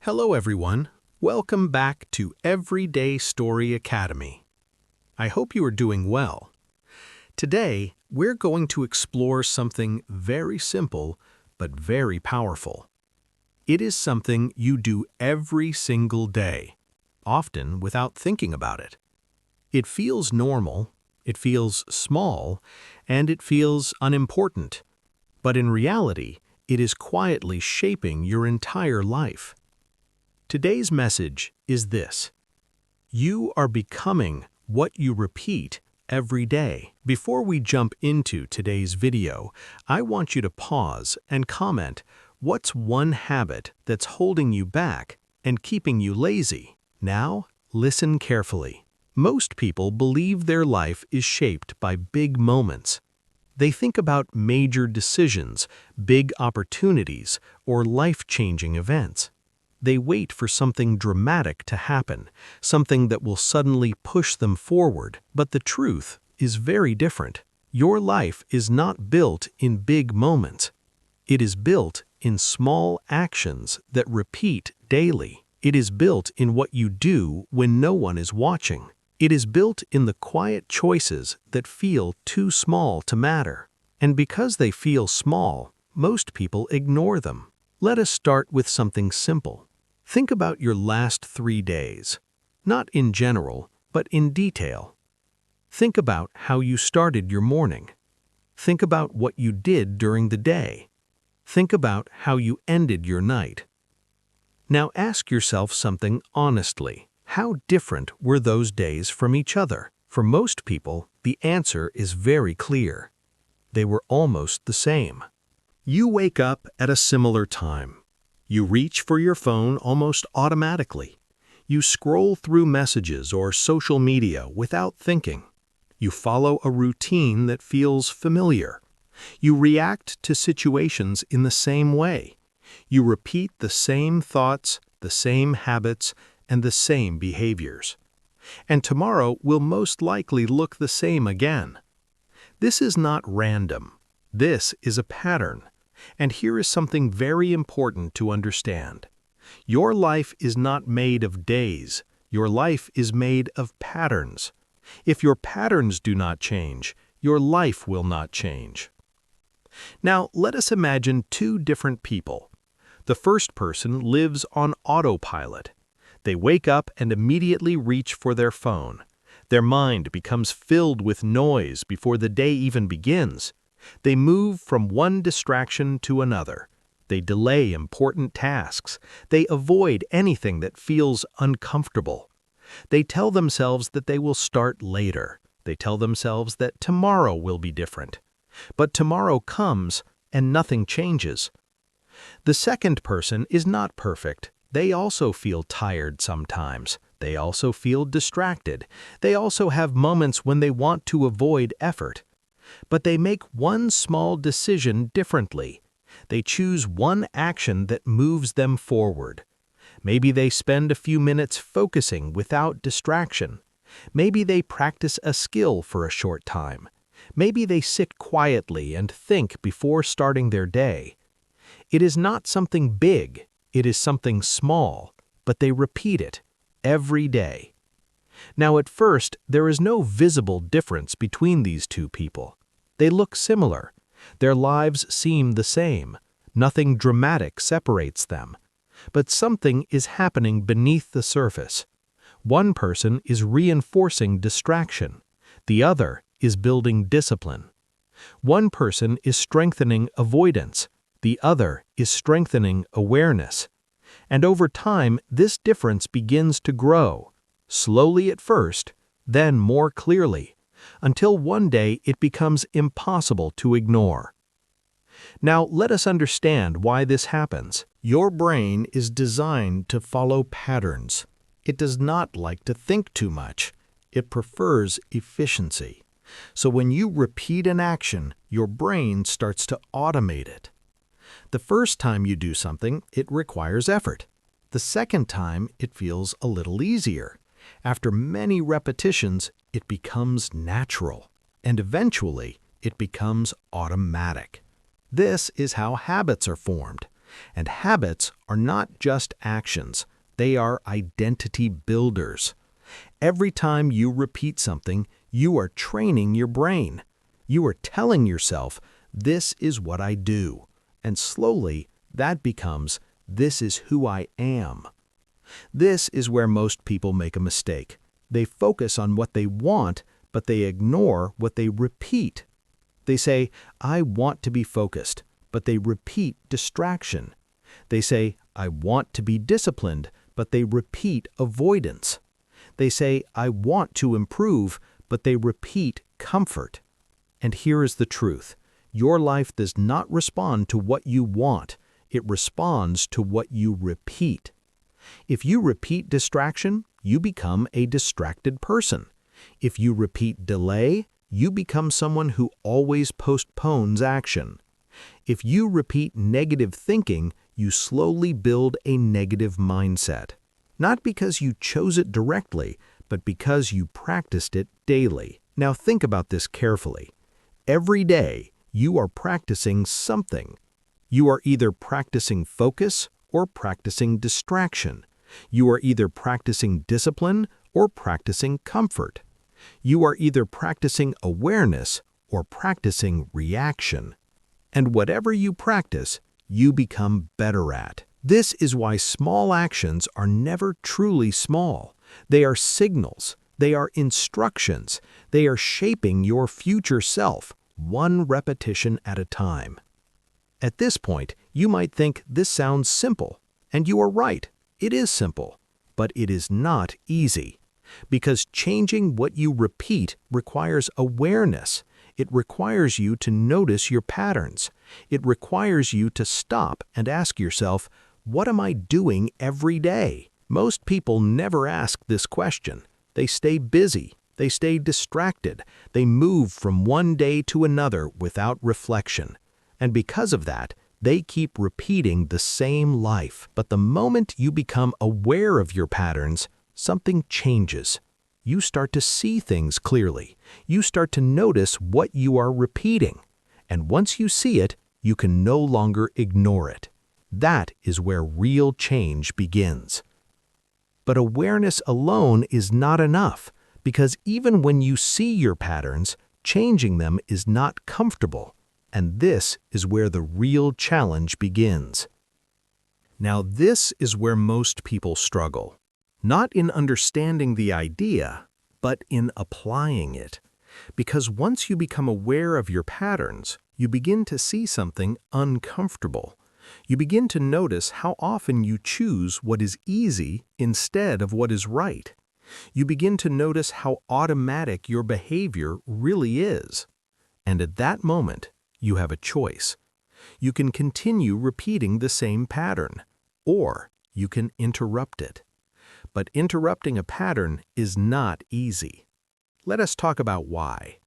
Hello everyone, welcome back to Everyday Story Academy. I hope you are doing well. Today, we're going to explore something very simple but very powerful. It is something you do every single day, often without thinking about it. It feels normal, it feels small, and it feels unimportant. But in reality, it is quietly shaping your entire life. Today's message is this: you are becoming what you repeat every day. Before we jump into today's video, I want you to pause and comment what's one habit that's holding you back and keeping you lazy. Now, listen carefully. Most people believe their life is shaped by big moments. They think about major decisions, big opportunities, or life-changing events. They wait for something dramatic to happen, something that will suddenly push them forward. But the truth is very different. Your life is not built in big moments. It is built in small actions that repeat daily. It is built in what you do when no one is watching. It is built in the quiet choices that feel too small to matter. And because they feel small, most people ignore them. Let us start with something simple. Think about your last 3 days, not in general, but in detail. Think about how you started your morning. Think about what you did during the day. Think about how you ended your night. Now ask yourself something honestly. How different were those days from each other? For most people, the answer is very clear. They were almost the same. You wake up at a similar time. You reach for your phone almost automatically. You scroll through messages or social media without thinking. You follow a routine that feels familiar. You react to situations in the same way. You repeat the same thoughts, the same habits, and the same behaviors. And tomorrow will most likely look the same again. This is not random. This is a pattern. And here is something very important to understand. Your life is not made of days. Your life is made of patterns. If your patterns do not change, your life will not change. Now, let us imagine 2 different people. The first person lives on autopilot. They wake up and immediately reach for their phone. Their mind becomes filled with noise before the day even begins. They move from one distraction to another. They delay important tasks. They avoid anything that feels uncomfortable. They tell themselves that they will start later. They tell themselves that tomorrow will be different. But tomorrow comes and nothing changes. The second person is not perfect. They also feel tired sometimes. They also feel distracted. They also have moments when they want to avoid effort. But they make one small decision differently. They choose one action that moves them forward. Maybe they spend a few minutes focusing without distraction. Maybe they practice a skill for a short time. Maybe they sit quietly and think before starting their day. It is not something big, it is something small, but they repeat it every day. Now at first, there is no visible difference between these 2 people. They look similar. Their lives seem the same. Nothing dramatic separates them. But something is happening beneath the surface. One person is reinforcing distraction. The other is building discipline. One person is strengthening avoidance. The other is strengthening awareness. And over time, this difference begins to grow. Slowly at first, then more clearly, until one day it becomes impossible to ignore. Now let us understand why this happens. Your brain is designed to follow patterns. It does not like to think too much. It prefers efficiency. So when you repeat an action, your brain starts to automate it. The first time you do something, it requires effort. The second time, it feels a little easier. After many repetitions, it becomes natural. And eventually, it becomes automatic. This is how habits are formed. And habits are not just actions, they are identity builders. Every time you repeat something, you are training your brain. You are telling yourself, this is what I do. And slowly, that becomes, this is who I am. This is where most people make a mistake. They focus on what they want, but they ignore what they repeat. They say, I want to be focused, but they repeat distraction. They say, I want to be disciplined, but they repeat avoidance. They say, I want to improve, but they repeat comfort. And here is the truth. Your life does not respond to what you want. It responds to what you repeat. If you repeat distraction, you become a distracted person. If you repeat delay, you become someone who always postpones action. If you repeat negative thinking, you slowly build a negative mindset. Not because you chose it directly, but because you practiced it daily. Now think about this carefully. Every day, you are practicing something. You are either practicing focus or practicing distraction. You are either practicing discipline or practicing comfort. You are either practicing awareness or practicing reaction. And whatever you practice, you become better at. This is why small actions are never truly small. They are signals. They are instructions. They are shaping your future self, one repetition at a time. At this point, you might think this sounds simple. And you are right, it is simple. But it is not easy. Because changing what you repeat requires awareness. It requires you to notice your patterns. It requires you to stop and ask yourself, what am I doing every day? Most people never ask this question. They stay busy. They stay distracted. They move from one day to another without reflection. And because of that, they keep repeating the same life. But the moment you become aware of your patterns, something changes. You start to see things clearly. You start to notice what you are repeating. And once you see it, you can no longer ignore it. That is where real change begins. But awareness alone is not enough, because even when you see your patterns, changing them is not comfortable. And this is where the real challenge begins. Now, this is where most people struggle. Not in understanding the idea, but in applying it. Because once you become aware of your patterns, you begin to see something uncomfortable. You begin to notice how often you choose what is easy instead of what is right. You begin to notice how automatic your behavior really is. And at that moment, you have a choice. You can continue repeating the same pattern, or you can interrupt it. But interrupting a pattern is not easy. Let us talk about why.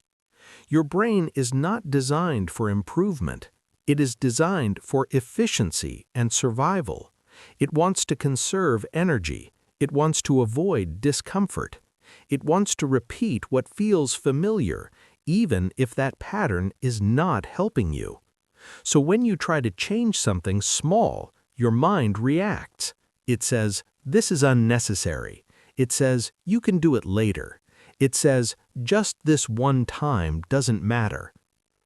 Your brain is not designed for improvement. It is designed for efficiency and survival. It wants to conserve energy. It wants to avoid discomfort. It wants to repeat what feels familiar, even if that pattern is not helping you. So when you try to change something small, your mind reacts. It says, this is unnecessary. It says, you can do it later. It says, just this one time doesn't matter.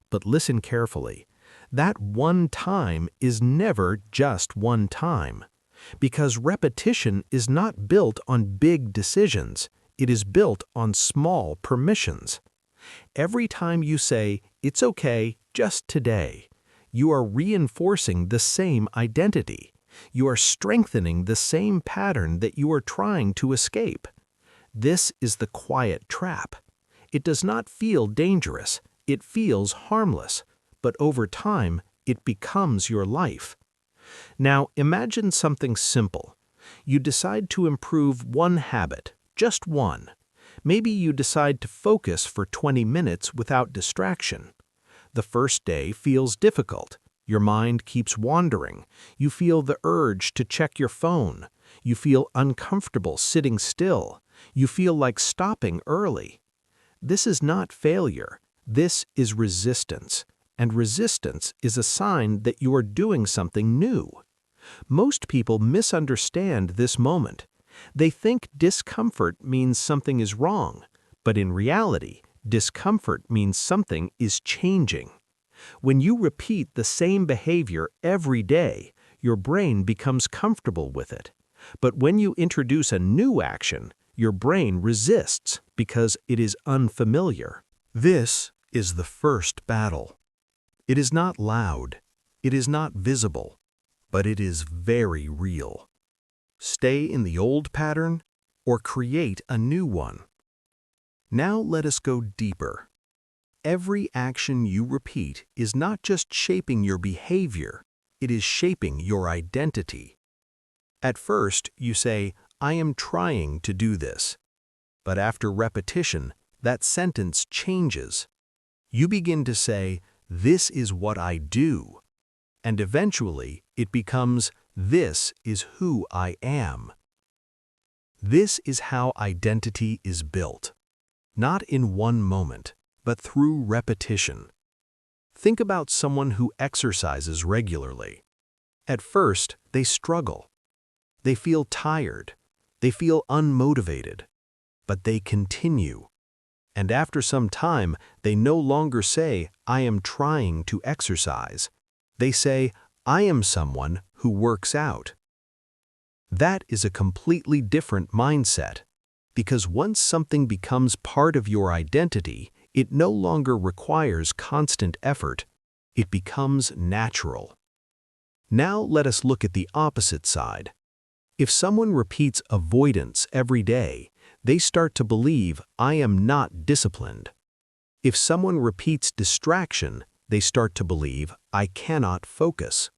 But listen carefully. That one time is never just one time. Because repetition is not built on big decisions. It is built on small permissions. Every time you say, it's okay, just today, you are reinforcing the same identity. You are strengthening the same pattern that you are trying to escape. This is the quiet trap. It does not feel dangerous. It feels harmless. But over time, it becomes your life. Now, imagine something simple. You decide to improve one habit, just one. Maybe you decide to focus for 20 minutes without distraction. The first day feels difficult. Your mind keeps wandering. You feel the urge to check your phone. You feel uncomfortable sitting still. You feel like stopping early. This is not failure. This is resistance. And resistance is a sign that you are doing something new. Most people misunderstand this moment. They think discomfort means something is wrong, but in reality, discomfort means something is changing. When you repeat the same behavior every day, your brain becomes comfortable with it. But when you introduce a new action, your brain resists because it is unfamiliar. This is the first battle. It is not loud, it is not visible, but it is very real. Stay in the old pattern or create a new one. Now let us go deeper. Every action you repeat is not just shaping your behavior, it is shaping your identity. At first, you say, "I am trying to do this." But after repetition, that sentence changes. You begin to say, "This is what I do." And eventually, it becomes, "This is who I am." This is how identity is built. Not in one moment, but through repetition. Think about someone who exercises regularly. At first, they struggle. They feel tired. They feel unmotivated. But they continue. And after some time, they no longer say, "I am trying to exercise." They say, "I am someone who works out." That is a completely different mindset. Because once something becomes part of your identity, it no longer requires constant effort. It becomes natural. Now let us look at the opposite side. If someone repeats avoidance every day, they start to believe, "I am not disciplined." If someone repeats distraction, they start to believe, "I cannot focus."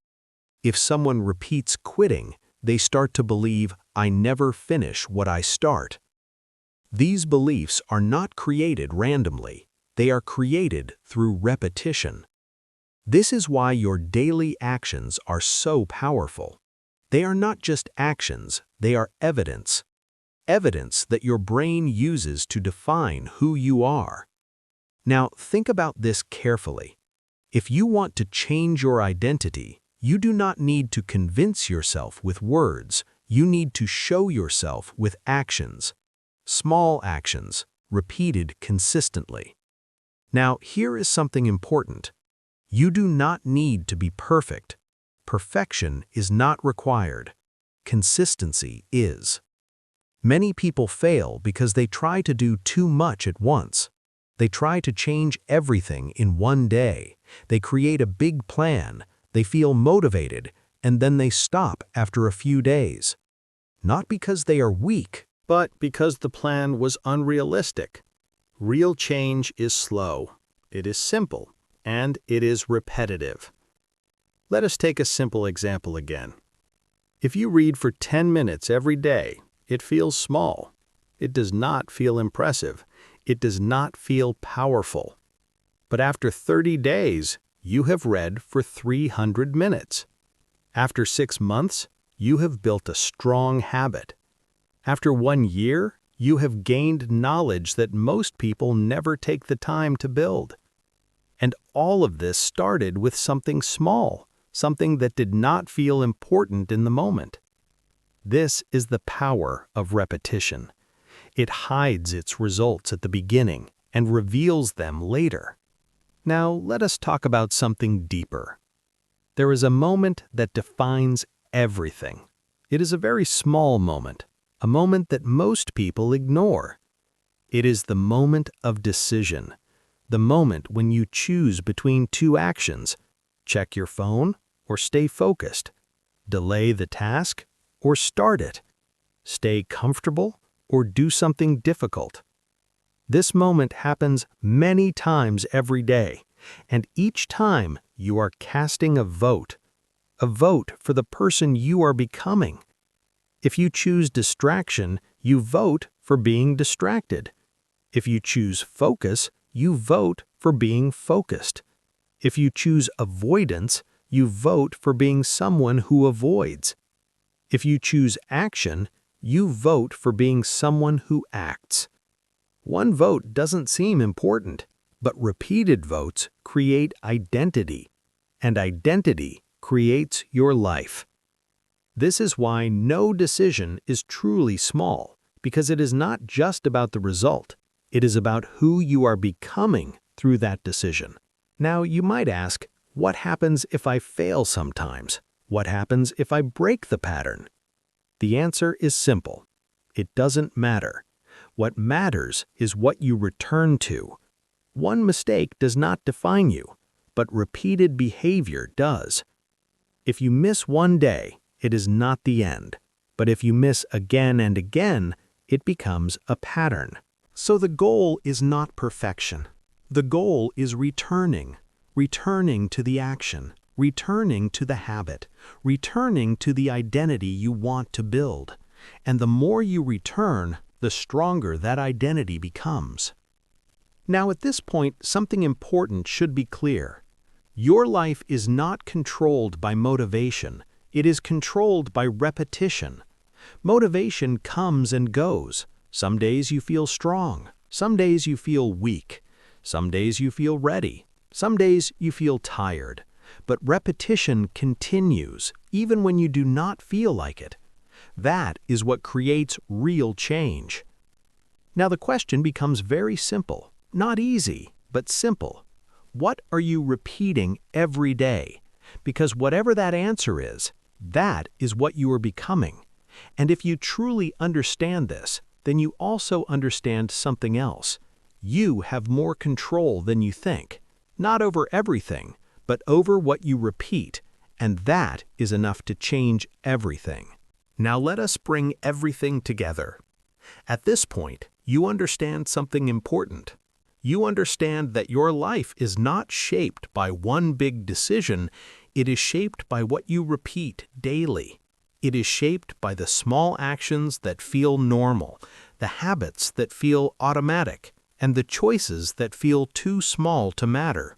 If someone repeats quitting, they start to believe, "I never finish what I start." These beliefs are not created randomly. They are created through repetition. This is why your daily actions are so powerful. They are not just actions, they are evidence. Evidence that your brain uses to define who you are. Now, think about this carefully. If you want to change your identity, you do not need to convince yourself with words. You need to show yourself with actions. Small actions, repeated consistently. Now, here is something important. You do not need to be perfect. Perfection is not required. Consistency is. Many people fail because they try to do too much at once. They try to change everything in one day. They create a big plan, they feel motivated, and then they stop after a few days. Not because they are weak, but because the plan was unrealistic. Real change is slow, it is simple, and it is repetitive. Let us take a simple example again. If you read for 10 minutes every day, it feels small. It does not feel impressive. It does not feel powerful. But after 30 days, you have read for 300 minutes. After 6 months, you have built a strong habit. After 1 year, you have gained knowledge that most people never take the time to build. And all of this started with something small, something that did not feel important in the moment. This is the power of repetition. It hides its results at the beginning and reveals them later. Now let us talk about something deeper. There is a moment that defines everything. It is a very small moment, a moment that most people ignore. It is the moment of decision, the moment when you choose between two actions: check your phone or stay focused, delay the task or start it, stay comfortable or do something difficult. This moment happens many times every day, and each time you are casting a vote for the person you are becoming. If you choose distraction, you vote for being distracted. If you choose focus, you vote for being focused. If you choose avoidance, you vote for being someone who avoids. If you choose action, you vote for being someone who acts. One vote doesn't seem important, but repeated votes create identity, and identity creates your life. This is why no decision is truly small, because it is not just about the result. It is about who you are becoming through that decision. Now, you might ask, what happens if I fail sometimes? What happens if I break the pattern? The answer is simple. It doesn't matter. What matters is what you return to. One mistake does not define you, but repeated behavior does. If you miss one day, it is not the end. But if you miss again and again, it becomes a pattern. So the goal is not perfection. The goal is returning to the action, returning to the habit, returning to the identity you want to build. And the more you return, the stronger that identity becomes. Now at this point, something important should be clear. Your life is not controlled by motivation. It is controlled by repetition. Motivation comes and goes. Some days you feel strong. Some days you feel weak. Some days you feel ready. Some days you feel tired. But repetition continues, even when you do not feel like it. That is what creates real change. Now the question becomes very simple. Not easy, but simple. What are you repeating every day? Because whatever that answer is, that is what you are becoming. And if you truly understand this, then you also understand something else. You have more control than you think. Not over everything, but over what you repeat. And that is enough to change everything. Now let us bring everything together. At this point, you understand something important. You understand that your life is not shaped by one big decision. It is shaped by what you repeat daily. It is shaped by the small actions that feel normal, the habits that feel automatic, and the choices that feel too small to matter.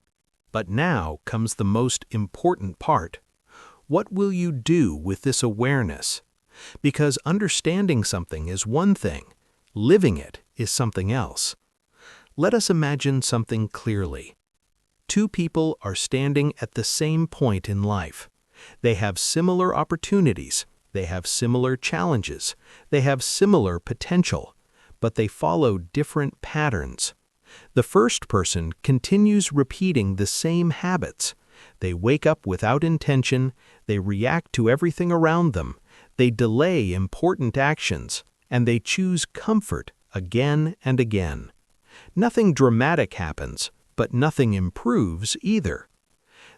But now comes the most important part. What will you do with this awareness? Because understanding something is one thing, living it is something else. Let us imagine something clearly. Two people are standing at the same point in life. They have similar opportunities, they have similar challenges, they have similar potential, but they follow different patterns. The first person continues repeating the same habits. They wake up without intention, they react to everything around them, they delay important actions, and they choose comfort again and again. Nothing dramatic happens, but nothing improves either.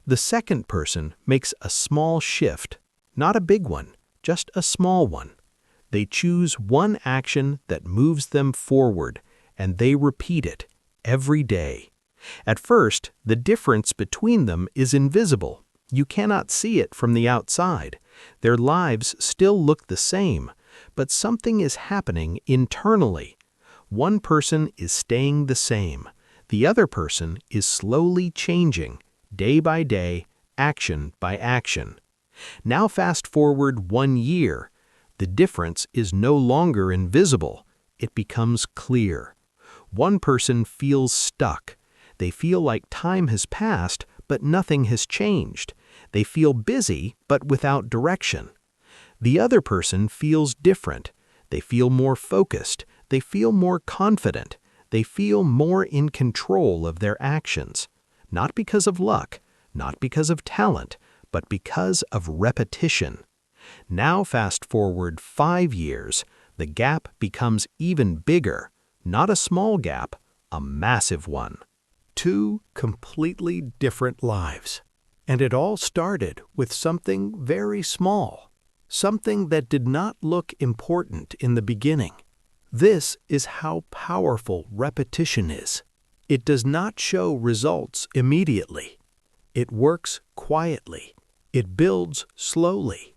The second person makes a small shift, not a big one, just a small one. They choose one action that moves them forward, and they repeat it every day. At first, the difference between them is invisible. You cannot see it from the outside. Their lives still look the same, but something is happening internally. One person is staying the same. The other person is slowly changing, day by day, action by action. Now fast forward 1 year. The difference is no longer invisible. It becomes clear. One person feels stuck. They feel like time has passed, but nothing has changed. They feel busy, but without direction. The other person feels different. They feel more focused. They feel more confident. They feel more in control of their actions. Not because of luck, not because of talent, but because of repetition. Now fast forward 5 years, the gap becomes even bigger. Not a small gap, a massive one. Two completely different lives. And it all started with something very small. Something that did not look important in the beginning. This is how powerful repetition is. It does not show results immediately. It works quietly. It builds slowly.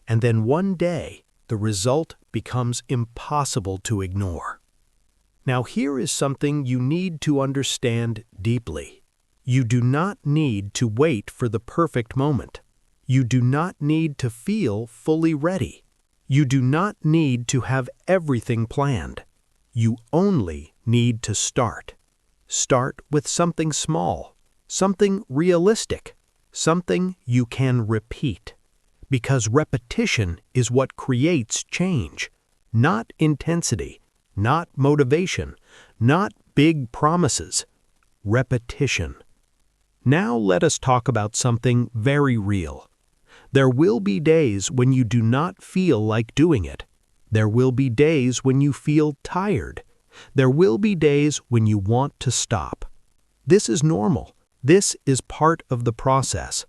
And then one day, the result becomes impossible to ignore. Now here is something you need to understand deeply. You do not need to wait for the perfect moment. You do not need to feel fully ready. You do not need to have everything planned. You only need to start. Start with something small, something realistic, something you can repeat. Because repetition is what creates change, not intensity, not motivation, not big promises. Repetition. Now let us talk about something very real. There will be days when you do not feel like doing it. There will be days when you feel tired. There will be days when you want to stop. This is normal. This is part of the process.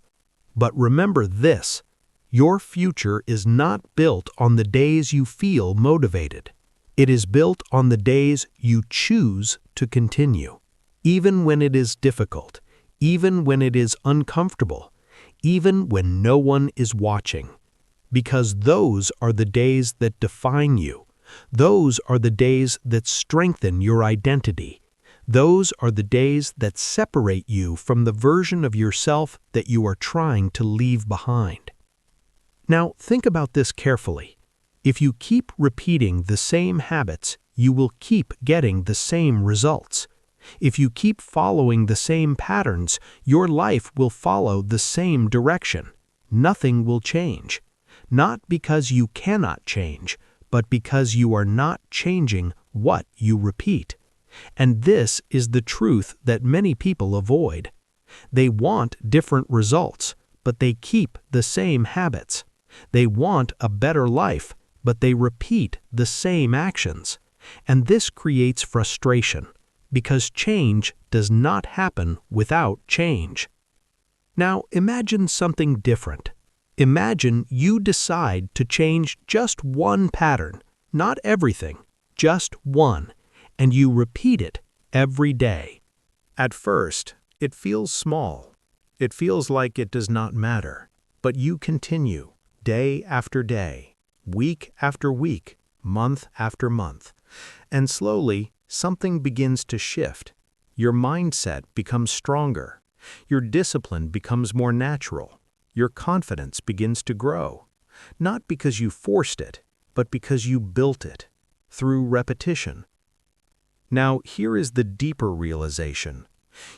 But remember this: your future is not built on the days you feel motivated. It is built on the days you choose to continue. Even when it is difficult, even when it is uncomfortable, even when no one is watching. Because those are the days that define you. Those are the days that strengthen your identity. Those are the days that separate you from the version of yourself that you are trying to leave behind. Now, think about this carefully. If you keep repeating the same habits, you will keep getting the same results. If you keep following the same patterns, your life will follow the same direction. Nothing will change. Not because you cannot change, but because you are not changing what you repeat. And this is the truth that many people avoid. They want different results, but they keep the same habits. They want a better life, but they repeat the same actions. And this creates frustration, because change does not happen without change. Now imagine something different. Imagine you decide to change just one pattern, not everything, just one, and you repeat it every day. At first, it feels small. It feels like it does not matter, but you continue day after day, week after week, month after month, and slowly something begins to shift. Your mindset becomes stronger. Your discipline becomes more natural. Your confidence begins to grow, not because you forced it, but because you built it through repetition. Now, here is the deeper realization.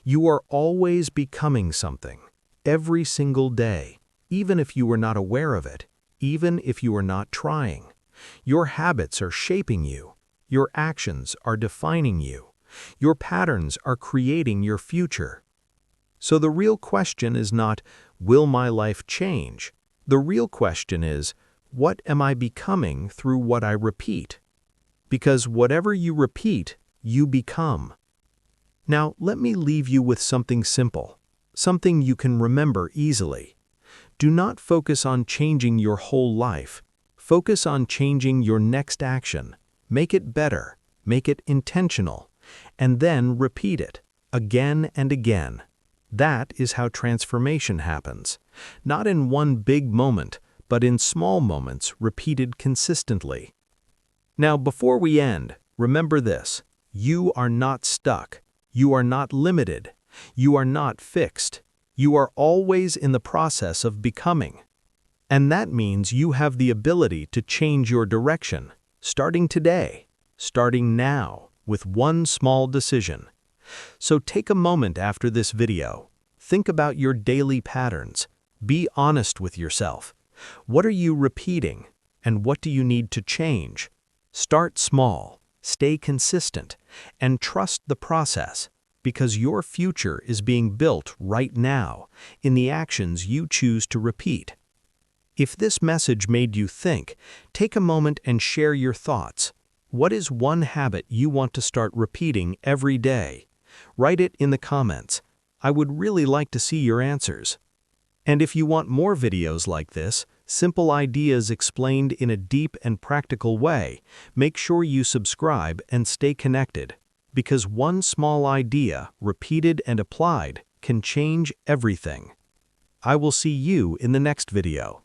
You are always becoming something, every single day, even if you are not aware of it, even if you are not trying. Your habits are shaping you. Your actions are defining you. Your patterns are creating your future. So the real question is not, will my life change? The real question is, what am I becoming through what I repeat? Because whatever you repeat, you become. Now, let me leave you with something simple, something you can remember easily. Do not focus on changing your whole life. Focus on changing your next action. Make it better, make it intentional, and then repeat it again and again. That is how transformation happens, not in one big moment, but in small moments repeated consistently. Now, before we end, remember this: you are not stuck. You are not limited. You are not fixed. You are always in the process of becoming. And that means you have the ability to change your direction, starting today, starting now, with one small decision. So take a moment after this video. Think about your daily patterns. Be honest with yourself. What are you repeating, and what do you need to change? Start small, stay consistent, and trust the process, because your future is being built right now in the actions you choose to repeat. If this message made you think, take a moment and share your thoughts. What is one habit you want to start repeating every day? Write it in the comments. I would really like to see your answers. And if you want more videos like this, simple ideas explained in a deep and practical way, make sure you subscribe and stay connected, because one small idea, repeated and applied, can change everything. I will see you in the next video.